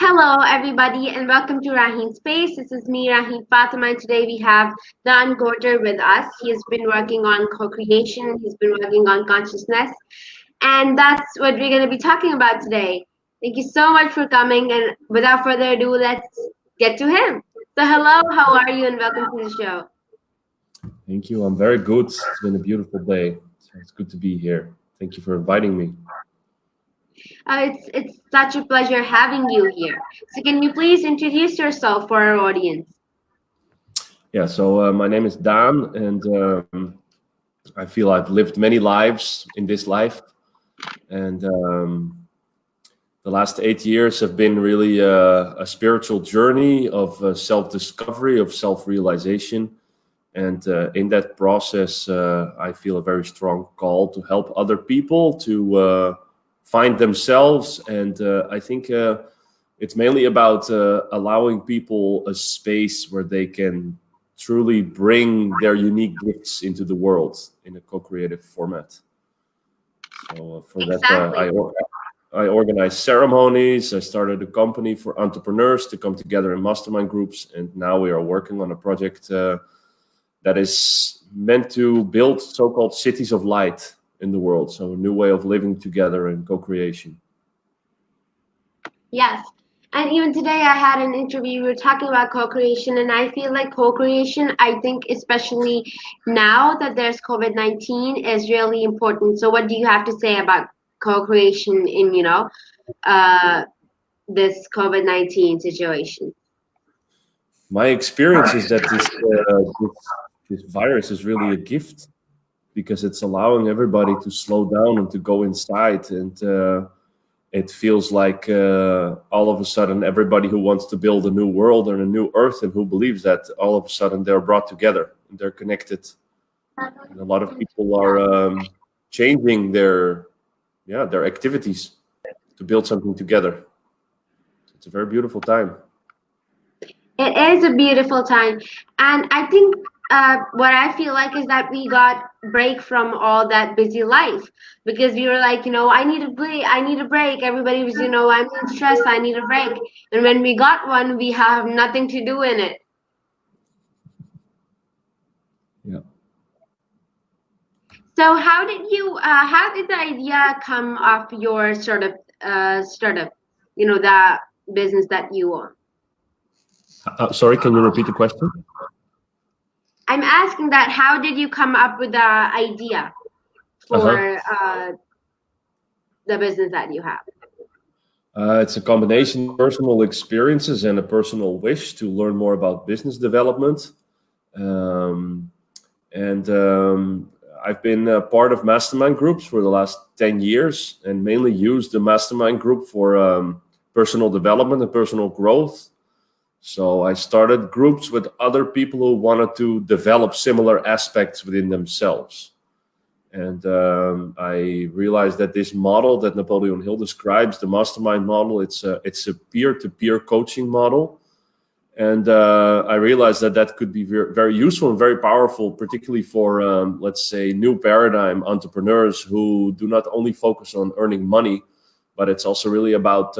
Hello, everybody, and welcome to Raheen Space. This is me, Raheen Fatima, and today we have Daan Gartor with us. He has been working on co-creation, he's been working on consciousness, and that's what we're going to be talking about today. Thank you so much for coming, and without further ado, let's get to him. So, hello, how are you, and welcome to the show. Thank you. I'm very good. It's been a beautiful day. So it's good to be here. Thank you for inviting me. It's such a pleasure having you here. So, can you please introduce yourself for our audience? Yeah, so my name is Daan, and I feel I've lived many lives in this life. And the last 8 years have been really a spiritual journey of self-discovery, of self-realization. And in that process, I feel a very strong call to help other people to find themselves. And I think it's mainly about allowing people a space where they can truly bring their unique gifts into the world in a co-creative format. So for Exactly. that, I organize ceremonies. I started a company for entrepreneurs to come together in mastermind groups. And now we are working on a project that is meant to build so-called cities of light in the world. So a new way of living together and co-creation. Yes. And even today, I had an interview. We were talking about co-creation, and I feel like co-creation, I think, especially now that there's COVID-19, is really important. So, what do you have to say about co-creation in, uh, this COVID-19 situation? My experience is that this virus is really a gift because it's allowing everybody to slow down and to go inside. And it feels like all of a sudden everybody who wants to build a new world and a new earth and who believes that, all of a sudden they're brought together and they're connected. And a lot of people are changing their activities to build something together. It's a very beautiful time. It is a beautiful time, and I think what I feel like is that we got break from all that busy life because we were like, I need a break, I need a break. Everybody was, I'm in stress, I need a break. And when we got one, we have nothing to do in it. Yeah. So how did the idea come of your sort of startup, the business that you own? Sorry, can you repeat the question? I'm asking that how did you come up with the idea Uh-huh. for the business that you have? It's a combination of personal experiences and a personal wish to learn more about business development. Um, and I've been a part of mastermind groups for the last 10 years and mainly used the mastermind group for personal development and personal growth. So I started groups with other people who wanted to develop similar aspects within themselves. And I realized that this model that Napoleon Hill describes, the mastermind model, it's a peer-to-peer coaching model. And I realized that could be very, very useful and very powerful, particularly for, let's say, new paradigm entrepreneurs who do not only focus on earning money, but it's also really about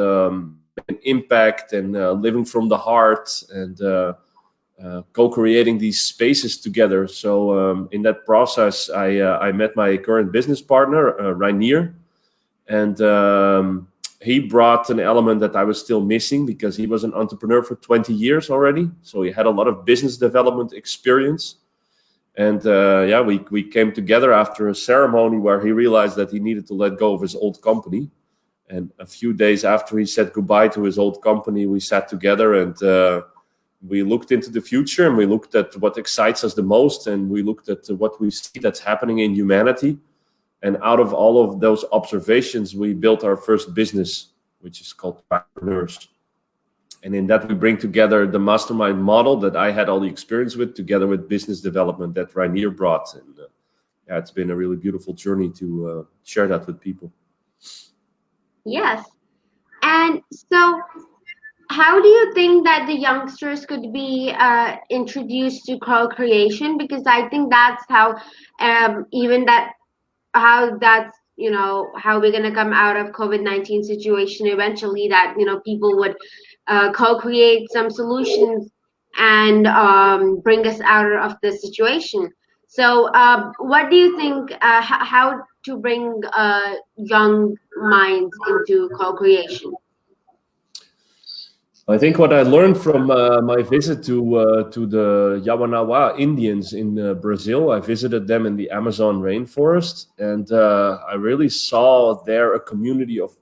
an impact and living from the heart and co-creating these spaces together. So in that process, I met my current business partner, Rainier, and he brought an element that I was still missing because he was an entrepreneur for 20 years already. So he had a lot of business development experience. And we came together after a ceremony where he realized that he needed to let go of his old company. And a few days after he said goodbye to his old company, we sat together and we looked into the future and we looked at what excites us the most and we looked at what we see that's happening in humanity. And out of all of those observations, we built our first business, which is called Entrepreneurs. And in that, we bring together the mastermind model that I had all the experience with, together with business development that Rainier brought. And it's been a really beautiful journey to share that with people. Yes. And so, how do you think that the youngsters could be introduced to co-creation? Because I think that's how, even that, how that's, how we're gonna come out of COVID-19 situation eventually. That people would co-create some solutions and bring us out of the situation. So, what do you think? How to bring young minds into co-creation? I think what I learned from my visit to the Yawanawa Indians in Brazil, I visited them in the Amazon rainforest, and I really saw there a community of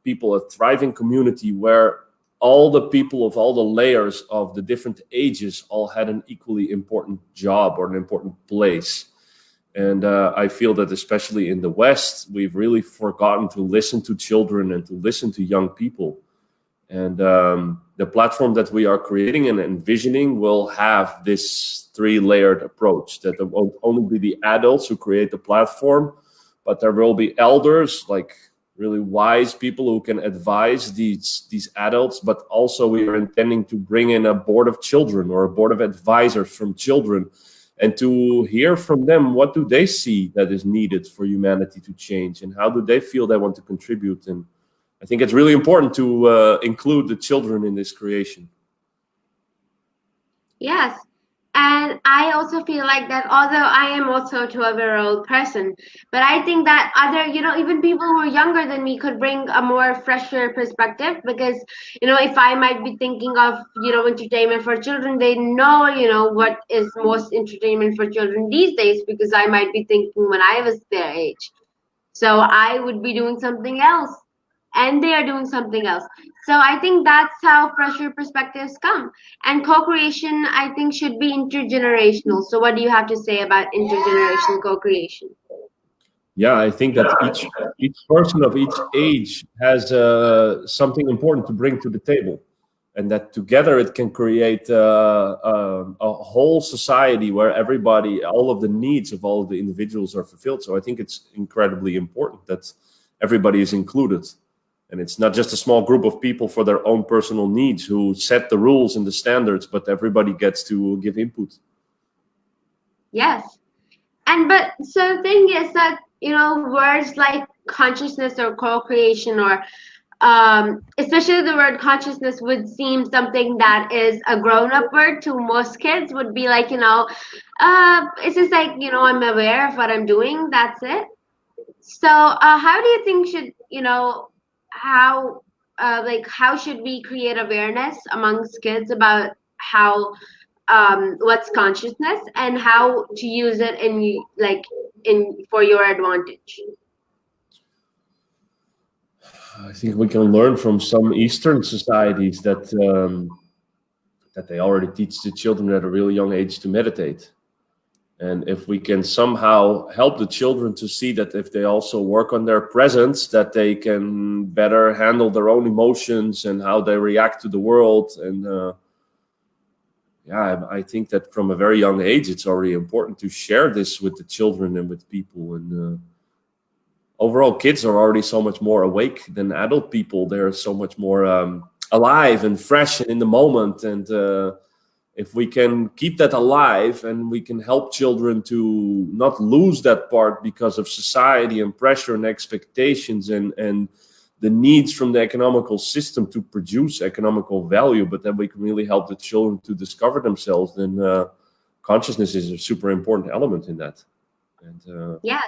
people, a thriving community where all the people of all the layers of the different ages all had an equally important job or an important place. And I feel that especially in the West, we've really forgotten to listen to children and to listen to young people. And the platform that we are creating and envisioning will have this three-layered approach, that there won't only be the adults who create the platform, but there will be elders, like really wise people who can advise these adults. But also we are intending to bring in a board of children or a board of advisors from children, and to hear from them, what do they see that is needed for humanity to change, and how do they feel they want to contribute. And I think it's really important to include the children in this creation. Yes. And I also feel like that, although I am also a 12-year-old person, but I think that other, even people who are younger than me could bring a more fresher perspective because, if I might be thinking of, entertainment for children, they know, what is most entertainment for children these days because I might be thinking when I was their age. So I would be doing something else and they are doing something else. So I think that's how fresher perspectives come. And co-creation, I think, should be intergenerational. So what do you have to say about intergenerational co-creation? Yeah, I think that each person of each age has something important to bring to the table, and that together it can create a whole society where everybody, all of the needs of all of the individuals are fulfilled. So I think it's incredibly important that everybody is included. And it's not just a small group of people for their own personal needs who set the rules and the standards, but everybody gets to give input. Yes. But so the thing is that, words like consciousness or co-creation or especially the word consciousness would seem something that is a grown-up word to most kids would be like, it's just like, I'm aware of what I'm doing. That's it. So, how do you think should how how should we create awareness amongst kids about how what's consciousness and how to use it in for your advantage? I think we can learn from some Eastern societies that they already teach the children at a really young age to meditate. And if we can somehow help the children to see that if they also work on their presence, that they can better handle their own emotions and how they react to the world. And I think that from a very young age, it's already important to share this with the children and with people. And overall, kids are already so much more awake than adult people. They're so much more alive and fresh and in the moment. And if we can keep that alive and we can help children to not lose that part because of society and pressure and expectations and the needs from the economical system to produce economical value, but then we can really help the children to discover themselves, then consciousness is a super important element in that. And Yes.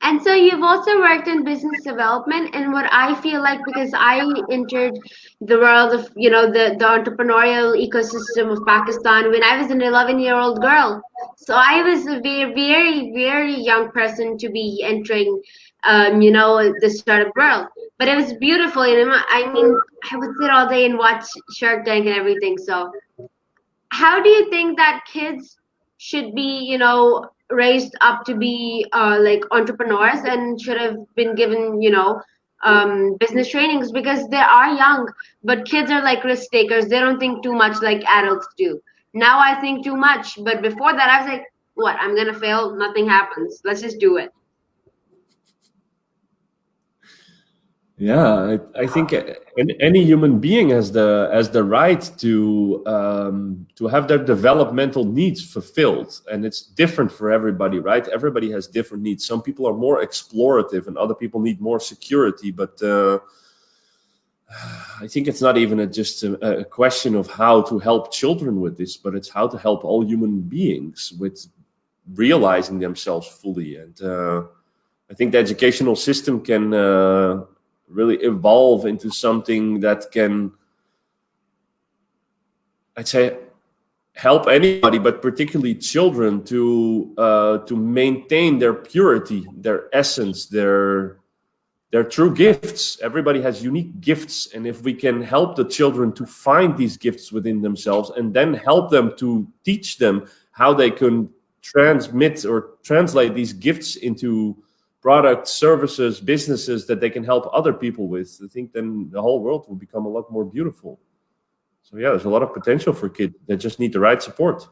And so you've also worked in business development, and what I feel like because I entered the world of the entrepreneurial ecosystem of Pakistan when I was an 11-year-old girl. So I was a very very very young person to be entering the startup world. But it was beautiful, I mean, I would sit all day and watch Shark Tank and everything. So how do you think that kids should be raised up to be like entrepreneurs and should have been given business trainings because they are young, but kids are like risk takers. They don't think too much like adults do. Now I think too much, but before that I was like, what, I'm gonna fail, nothing happens, let's just do it. Yeah, I think any human being has the right to have their developmental needs fulfilled, and it's different for everybody, right? Everybody has different needs. Some people are more explorative, and other people need more security. But I think it's not even just a question of how to help children with this, but it's how to help all human beings with realizing themselves fully. And I think the educational system can really evolve into something that can, I'd say, help anybody, but particularly children, to maintain their purity, their essence, their true gifts. Everybody has unique gifts, and if we can help the children to find these gifts within themselves, and then help them to teach them how they can transmit or translate these gifts into products, services, businesses that they can help other people with, I think then the whole world will become a lot more beautiful. So yeah, there's a lot of potential for kids that just need the right support.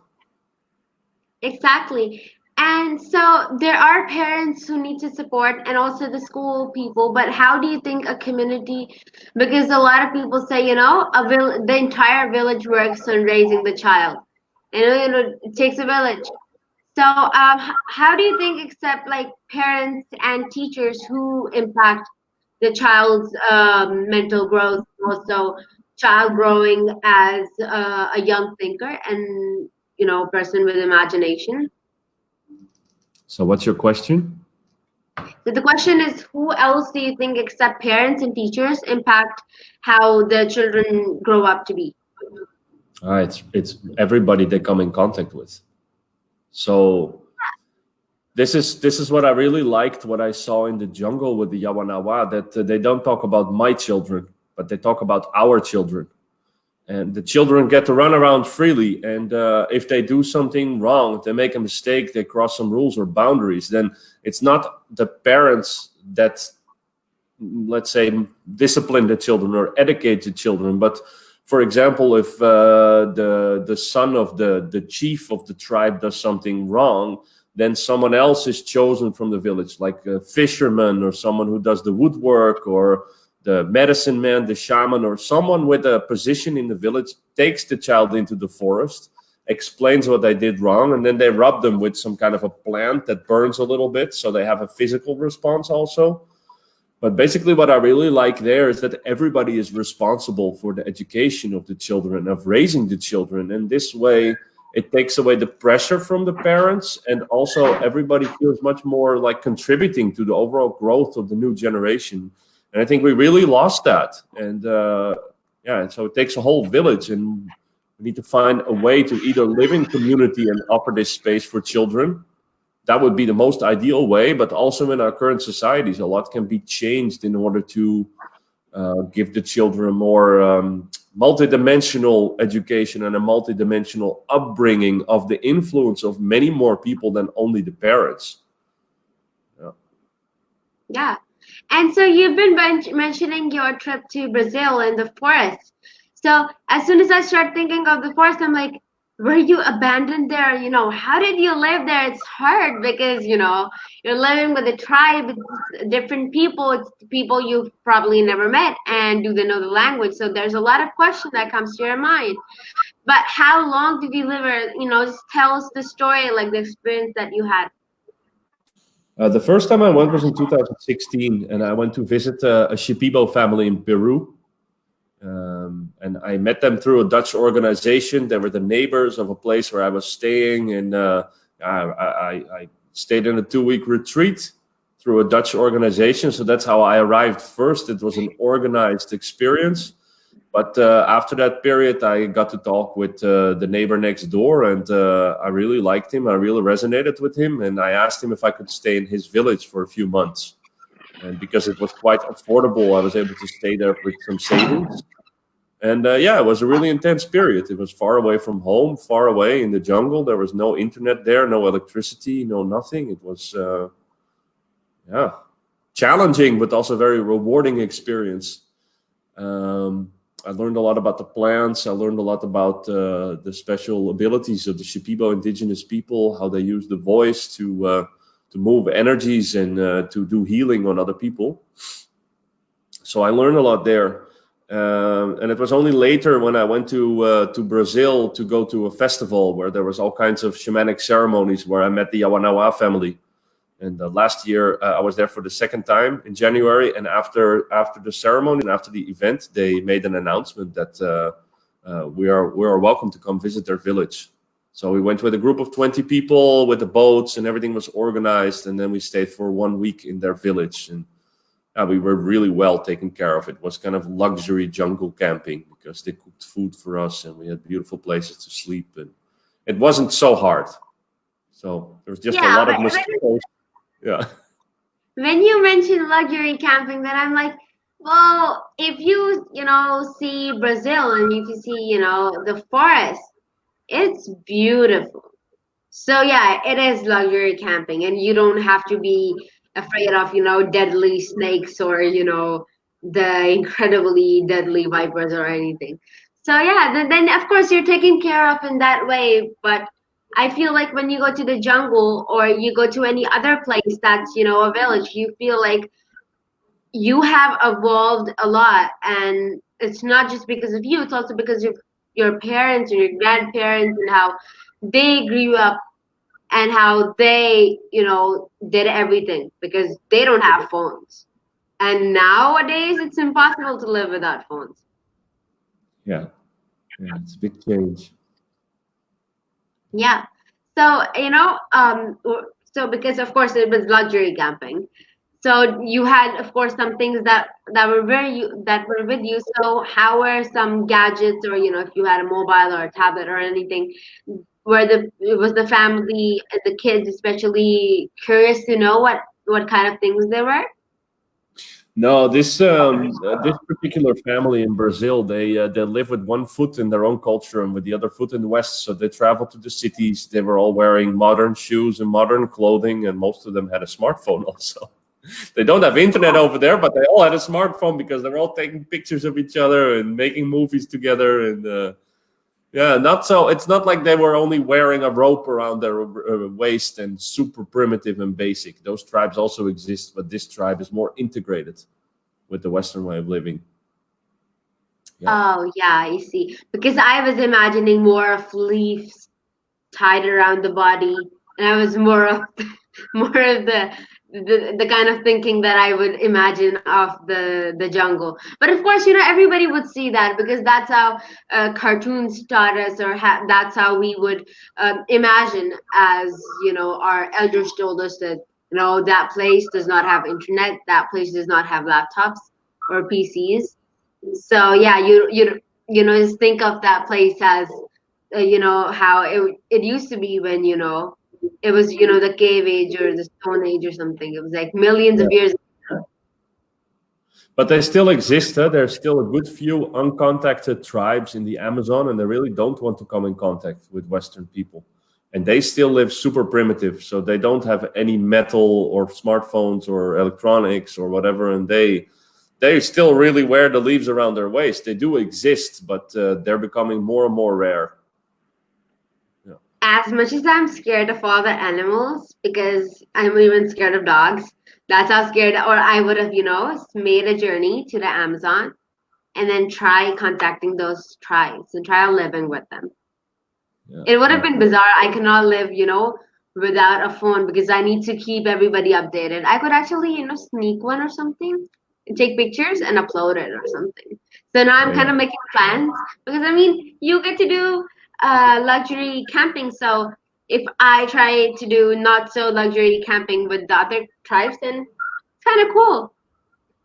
Exactly. And so there are parents who need to support and also the school people, but how do you think a community, because a lot of people say, the entire village works on raising the child. It takes a village. So how do you think, except like parents and teachers, who impact the child's mental growth, also child growing as a young thinker and person with imagination? So what's your question? So the question is, who else do you think except parents and teachers impact how the children grow up to be? It's everybody they come in contact with. So this is what I really liked, what I saw in the jungle with the Yawanawa, that they don't talk about my children, but they talk about our children. And the children get to run around freely. And if they do something wrong, if they make a mistake, they cross some rules or boundaries, then it's not the parents that, let's say, discipline the children or educate the children. But for example, if the son of the chief of the tribe does something wrong, then someone else is chosen from the village, like a fisherman or someone who does the woodwork, or the medicine man, the shaman, or someone with a position in the village takes the child into the forest, explains what they did wrong, and then they rub them with some kind of a plant that burns a little bit, so they have a physical response also. But basically what I really like there is that everybody is responsible for the education of the children, of raising the children. And this way, it takes away the pressure from the parents, and also everybody feels much more like contributing to the overall growth of the new generation. And I think we really lost that. And so it takes a whole village, and we need to find a way to either live in community and offer this space for children. That would be the most ideal way, but also in our current societies, a lot can be changed in order to give the children a more multidimensional education and a multidimensional upbringing of the influence of many more people than only the parents. Yeah. And so you've been mentioning your trip to Brazil and the forest. So as soon as I start thinking of the forest, I'm like, were you abandoned there? How did you live there? It's hard because, you're living with a tribe, it's different people, it's people you've probably never met, and do they know the language? So there's a lot of questions that comes to your mind. But how long did you live there? Just tell us the story, like the experience that you had. The first time I went was in 2016, and I went to visit a Shipibo family in Peru. And I met them through a Dutch organization. They were the neighbors of a place where I was staying, and I stayed in a 2-week retreat through a Dutch organization. So that's how I arrived first. It was an organized experience. But after that period, I got to talk with the neighbor next door, and I really liked him. I really resonated with him, and I asked him if I could stay in his village for a few months. And because it was quite affordable, I was able to stay there with some savings. And it was a really intense period. It was far away from home, far away in the jungle. There was no internet there, no electricity, no nothing. It was, challenging, but also very rewarding experience. I learned a lot about the plants. I learned a lot about the special abilities of the Shipibo indigenous people, how they use the voice to move energies and to do healing on other people. So I learned a lot there. And it was only later when I went to Brazil to go to a festival where there was all kinds of shamanic ceremonies, where I met the Yawanawa family. And last year I was there for the second time in January. And after the ceremony and after the event, they made an announcement that we are welcome to come visit their village. So we went with a group of 20 people with the boats, and everything was organized. And then we stayed for 1 week in their village, and we were really well taken care of. It was kind of luxury jungle camping because they cooked food for us, and we had beautiful places to sleep, and it wasn't so hard. So there was just a lot of mosquitoes. Yeah. When you mention luxury camping, then I'm like, well, if you see Brazil and if you see the forest, it's beautiful. So yeah, it is luxury camping, and you don't have to be afraid of deadly snakes or the incredibly deadly vipers or anything. So yeah, then of course you're taken care of in that way. But I feel like when you go to the jungle or you go to any other place that's a village, you feel like you have evolved a lot, and it's not just because of you, it's also because of your parents and your grandparents and how they grew up and how they did everything, because they don't have phones, and nowadays it's impossible to live without phones. Yeah, it's a big change. Yeah. So so because of course it was luxury camping, so you had, of course, some things that were with you. So how were some gadgets, or if you had a mobile or a tablet or anything, was the family, the kids especially, curious to know what kind of things there were? No, this particular family in Brazil, they live with one foot in their own culture and with the other foot in the West. So they travel to the cities. They were all wearing modern shoes and modern clothing, and most of them had a smartphone also. They don't have internet over there, but they all had a smartphone because they're all taking pictures of each other and making movies together. And it's not like they were only wearing a rope around their waist and super primitive and basic. Those tribes also exist, but this tribe is more integrated with the Western way of living. Yeah. Oh yeah, I see. Because I was imagining more of leaves tied around the body, and I was more of the kind of thinking that I would imagine of the jungle. But of course, everybody would see that, because that's how cartoons taught us, or that's how we would imagine, as our elders told us that that place does not have internet, that place does not have laptops or PCs. So yeah, just think of that place as how it used to be when it was the cave age or the stone age or something. It was like millions of years ago. But they still exist. There's still a good few uncontacted tribes in the Amazon, and they really don't want to come in contact with Western people. And they still live super primitive, so they don't have any metal or smartphones or electronics or whatever, and they still really wear the leaves around their waist. They do exist, but they're becoming more and more rare. Yeah. As much as I'm scared of all the animals, because I'm even scared of dogs, that's how scared, or I would have, made a journey to the Amazon and then try contacting those tribes and try living with them. Yeah. It would have been bizarre. I cannot live, without a phone, because I need to keep everybody updated. I could actually, sneak one or something, take pictures and upload it or something. So now I'm kind of making plans, because you get to do luxury camping. So if I try to do not so luxury camping with the other tribes, then it's kind of cool.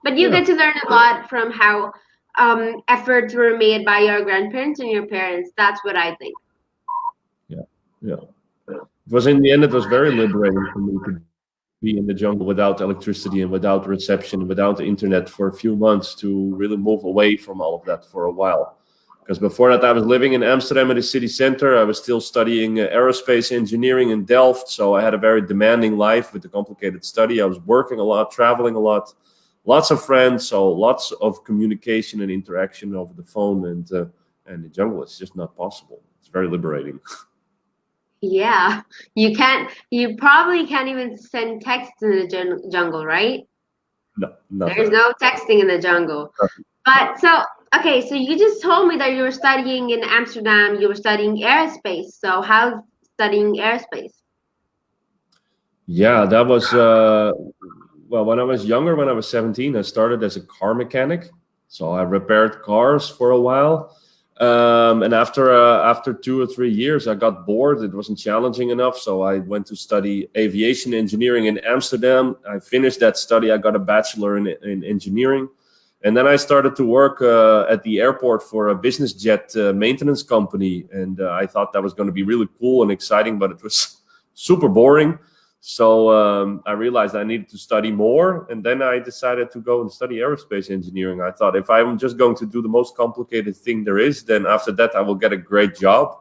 But you get to learn a lot from how efforts were made by your grandparents and your parents. That's what I think. Yeah. It was, in the end, it was very liberating for me to be in the jungle without electricity and without reception, without the internet for a few months, to really move away from all of that for a while. Because before that, I was living in Amsterdam at the city center. I was still studying aerospace engineering in Delft. So I had a very demanding life with a complicated study. I was working a lot, traveling a lot, lots of friends. So lots of communication and interaction over the phone, and the jungle is just not possible. It's very liberating. Yeah, you probably can't even send texts in the jungle, right? No, nothing. There's no texting in the jungle. But so you just told me that you were studying in Amsterdam, you were studying aerospace. So how's studying aerospace? Yeah, that was well, when I was younger, when I was 17, I started as a car mechanic. So I repaired cars for a while. And after 2 or 3 years, I got bored. It wasn't challenging enough, so I went to study aviation engineering in Amsterdam. I finished that study. I got a bachelor in engineering, and then I started to work at the airport for a business jet maintenance company. And I thought that was going to be really cool and exciting, but it was super boring. So I realized I needed to study more, and then I decided to go and study aerospace engineering. I thought if I'm just going to do the most complicated thing there is, then after that I will get a great job.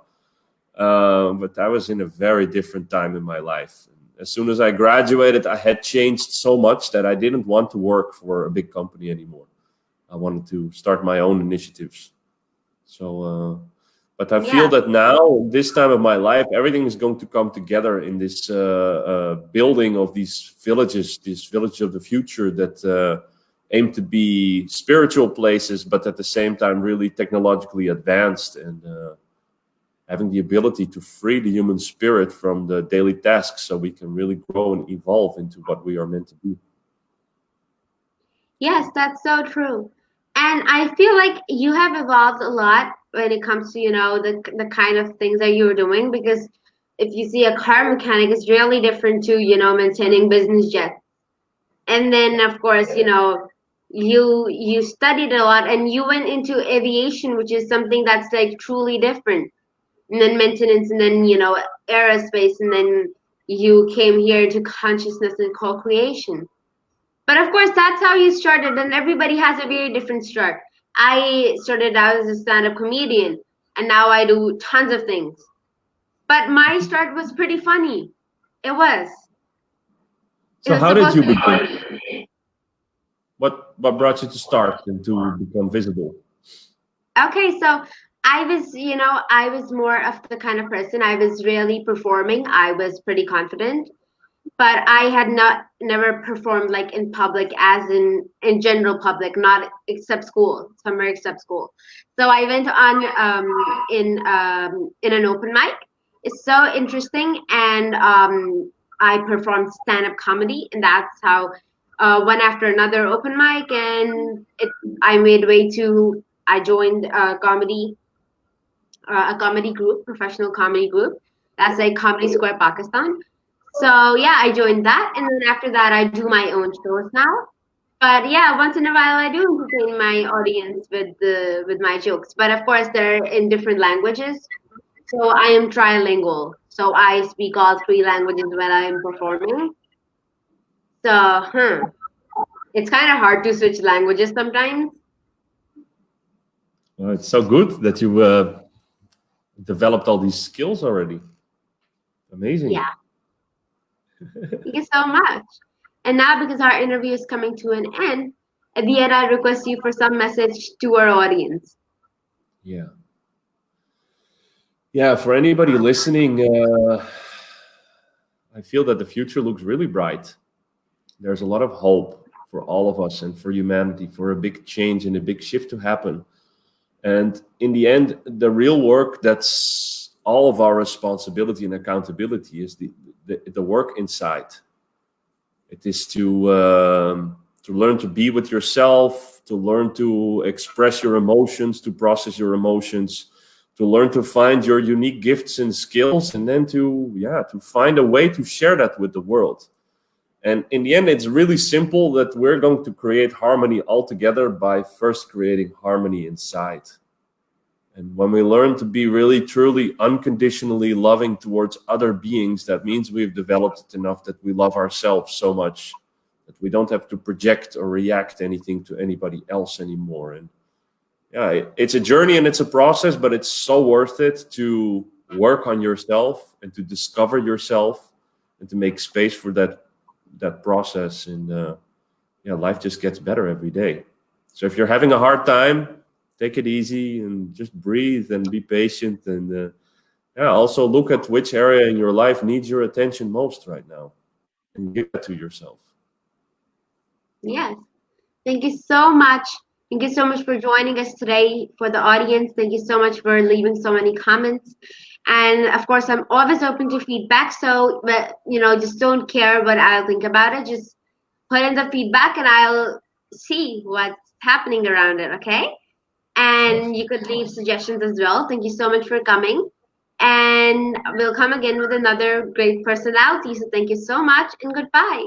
But I was in a very different time in my life. As soon as I graduated, I had changed so much that I didn't want to work for a big company anymore. I wanted to start my own initiatives. So but I feel Yeah. that now, this time of my life, everything is going to come together in this building of these villages, this village of the future that aim to be spiritual places, but at the same time really technologically advanced, and having the ability to free the human spirit from the daily tasks so we can really grow and evolve into what we are meant to be. Yes, that's so true. And I feel like you have evolved a lot when it comes to, the kind of things that you're doing, because if you see a car mechanic, it's really different to, maintaining business jets. And then of course, you studied a lot and you went into aviation, which is something that's like truly different. And then maintenance, and then, aerospace, and then you came here to consciousness and co-creation. But of course, that's how you started, and everybody has a very different start. I started out as a stand up comedian, and now I do tons of things. But my start was pretty funny. It was. It So, was how did supposed you to be begin? funny. What brought you to start and to become visible? Okay, so I was more of the kind of person, I was really performing. I was pretty confident, but I had not never performed like in public, as in general public, not except school, somewhere except school. So I went on in an open mic. It's so interesting, and I performed stand up comedy, and that's how one after another open mic, and I made way to I joined a comedy group, professional comedy group. That's like Comedy Square Pakistan. So yeah, I joined that, and then after that, I do my own shows now. But yeah, once in a while, I do entertain my audience with my jokes. But of course, they're in different languages. So I am trilingual. So I speak all three languages when I am performing. So, it's kind of hard to switch languages sometimes. It's so good that you developed all these skills already. Amazing. Yeah, thank you so much. And now, because our interview is coming to an end, at the end, I request you for some message to our audience. Yeah. Yeah. For anybody listening, I feel that the future looks really bright. There's a lot of hope for all of us and for humanity, for a big change and a big shift to happen. And in the end, the real work that's all of our responsibility and accountability is the work inside. It is to learn to be with yourself, to learn to express your emotions, to process your emotions, to learn to find your unique gifts and skills, and then to find a way to share that with the world. And in the end, it's really simple that we're going to create harmony altogether by first creating harmony inside. And when we learn to be really, truly, unconditionally loving towards other beings, that means we've developed it enough that we love ourselves so much that we don't have to project or react anything to anybody else anymore. And yeah, it's a journey and it's a process, but it's so worth it to work on yourself and to discover yourself and to make space for that process. And yeah, life just gets better every day. So if you're having a hard time, take it easy and just breathe and be patient. And yeah, also look at which area in your life needs your attention most right now and give that to yourself. Yes. Thank you so much. Thank you so much for joining us today. For the audience, thank you so much for leaving so many comments. And of course, I'm always open to feedback. So, but just don't care what I'll think about it. Just put in the feedback, and I'll see what's happening around it. Okay. And you could leave suggestions as well. Thank you so much for coming. And we'll come again with another great personality. So thank you so much and goodbye.